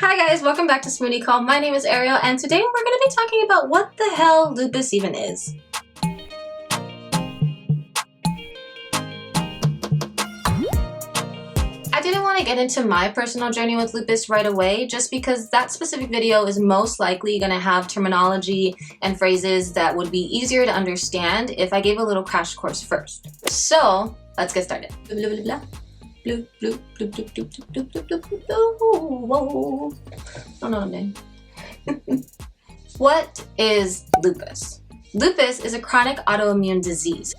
Hi guys, welcome back to Spoonie Call. My name is Ariel and today we're going to be talking about what the hell lupus even is. I didn't want to get into my personal journey with lupus right away just because that specific video is most likely going to have terminology and phrases that would be easier to understand if I gave a little crash course first. So let's get started. Blah, blah, blah, blah. Bloop, bloop, bloop, bloop, bloop, bloop, bloop, bloop, bloop, bloop. Whoa. I don't know what I'm doing. What is lupus? Lupus is a chronic autoimmune disease.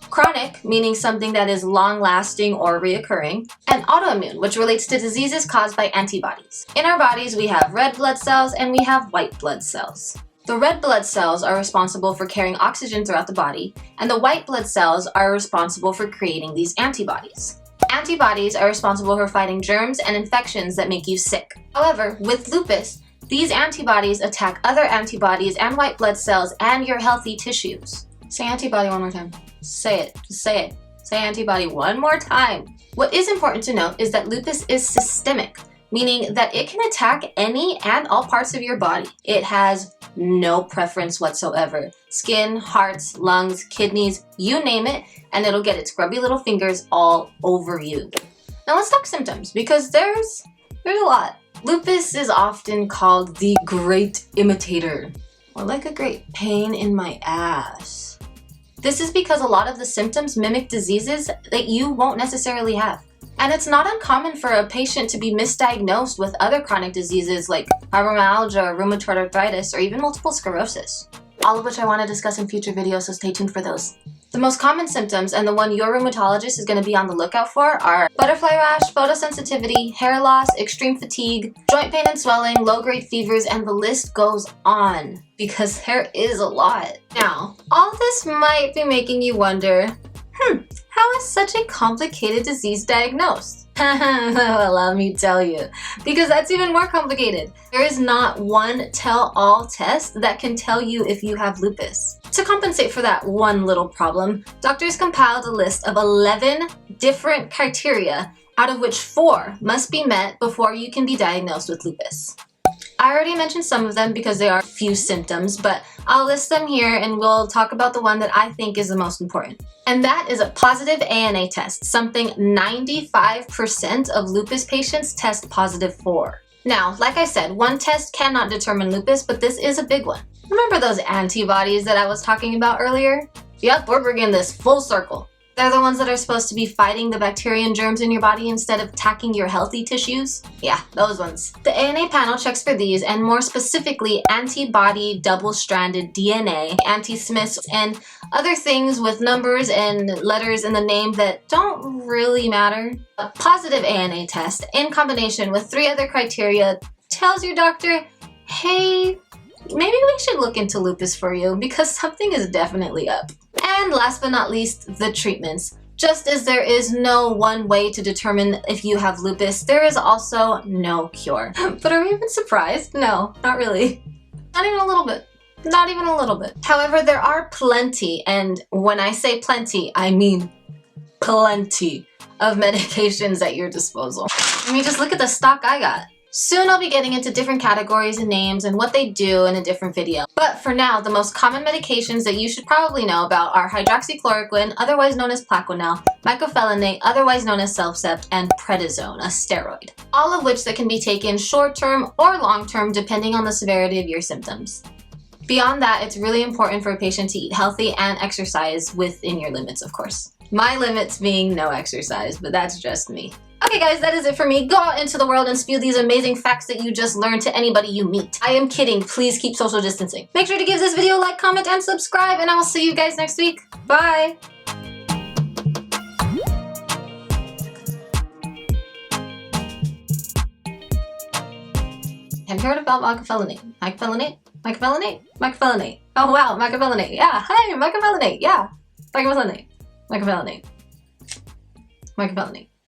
Chronic, meaning something that is long-lasting or reoccurring, and autoimmune, which relates to diseases caused by antibodies. In our bodies, we have red blood cells and we have white blood cells. The red blood cells are responsible for carrying oxygen throughout the body, and the white blood cells are responsible for creating these antibodies. Antibodies are responsible for fighting germs and infections that make you sick. However, with lupus, these antibodies attack other antibodies and white blood cells and your healthy tissues. Say antibody one more time. Say it. Just say it. Say antibody one more time. What is important to note is that lupus is systemic, meaning that it can attack any and all parts of your body. It has no preference whatsoever. Skin, hearts, lungs, kidneys, you name it, and it'll get its grubby little fingers all over you. Now let's talk symptoms, because there's a lot. Lupus is often called the great imitator, or like a great pain in my ass. This is because a lot of the symptoms mimic diseases that you won't necessarily have. And it's not uncommon for a patient to be misdiagnosed with other chronic diseases like fibromyalgia, rheumatoid arthritis, or even multiple sclerosis. All of which I want to discuss in future videos, so stay tuned for those. The most common symptoms, and the one your rheumatologist is going to be on the lookout for, are butterfly rash, photosensitivity, hair loss, extreme fatigue, joint pain and swelling, low-grade fevers, and the list goes on, because there is a lot. Now, all this might be making you wonder, how is such a complicated disease diagnosed? Well, let me tell you, because that's even more complicated. There is not one tell-all test that can tell you if you have lupus. To compensate for that one little problem, doctors compiled a list of 11 different criteria, out of which 4 must be met before you can be diagnosed with lupus. I already mentioned some of them because they are few symptoms, but I'll list them here and we'll talk about the one that I think is the most important. And that is a positive ANA test, something 95% of lupus patients test positive for. Now, like I said, one test cannot determine lupus, but this is a big one. Remember those antibodies that I was talking about earlier? Yep, we're bringing this full circle. They're the ones that are supposed to be fighting the bacteria and germs in your body instead of attacking your healthy tissues. Yeah, those ones. The ANA panel checks for these, and more specifically, antibody double-stranded DNA, anti-Smiths, and other things with numbers and letters in the name that don't really matter. A positive ANA test, in combination with 3 other criteria, tells your doctor, hey, maybe we should look into lupus for you because something is definitely up. And last but not least, the treatments. Just as there is no one way to determine if you have lupus, there is also no cure. But are we even surprised? No, not really. Not even a little bit. Not even a little bit. However, there are plenty, and when I say plenty, I mean plenty of medications at your disposal. I mean, just look at the stock I got. Soon I'll be getting into different categories and names and what they do in a different video. But for now, the most common medications that you should probably know about are hydroxychloroquine, otherwise known as Plaquenil, mycophenolate, otherwise known as Selcept, and prednisone, a steroid. All of which that can be taken short-term or long-term depending on the severity of your symptoms. Beyond that, it's really important for a patient to eat healthy and exercise within your limits, of course. My limits being no exercise, but that's just me. Okay guys, that is it for me. Go out into the world and spew these amazing facts that you just learned to anybody you meet. I am kidding. Please keep social distancing. Make sure to give this video a like, comment, and subscribe, and I will see you guys next week. Bye! Have you heard about mycophenolate? Mycophenolate? Mycophenolate? Mycophenolate. Oh wow, mycophenolate. Yeah, hey, mycophenolate. Yeah, mycophenolate. Mycophenolate. Mycophenolate.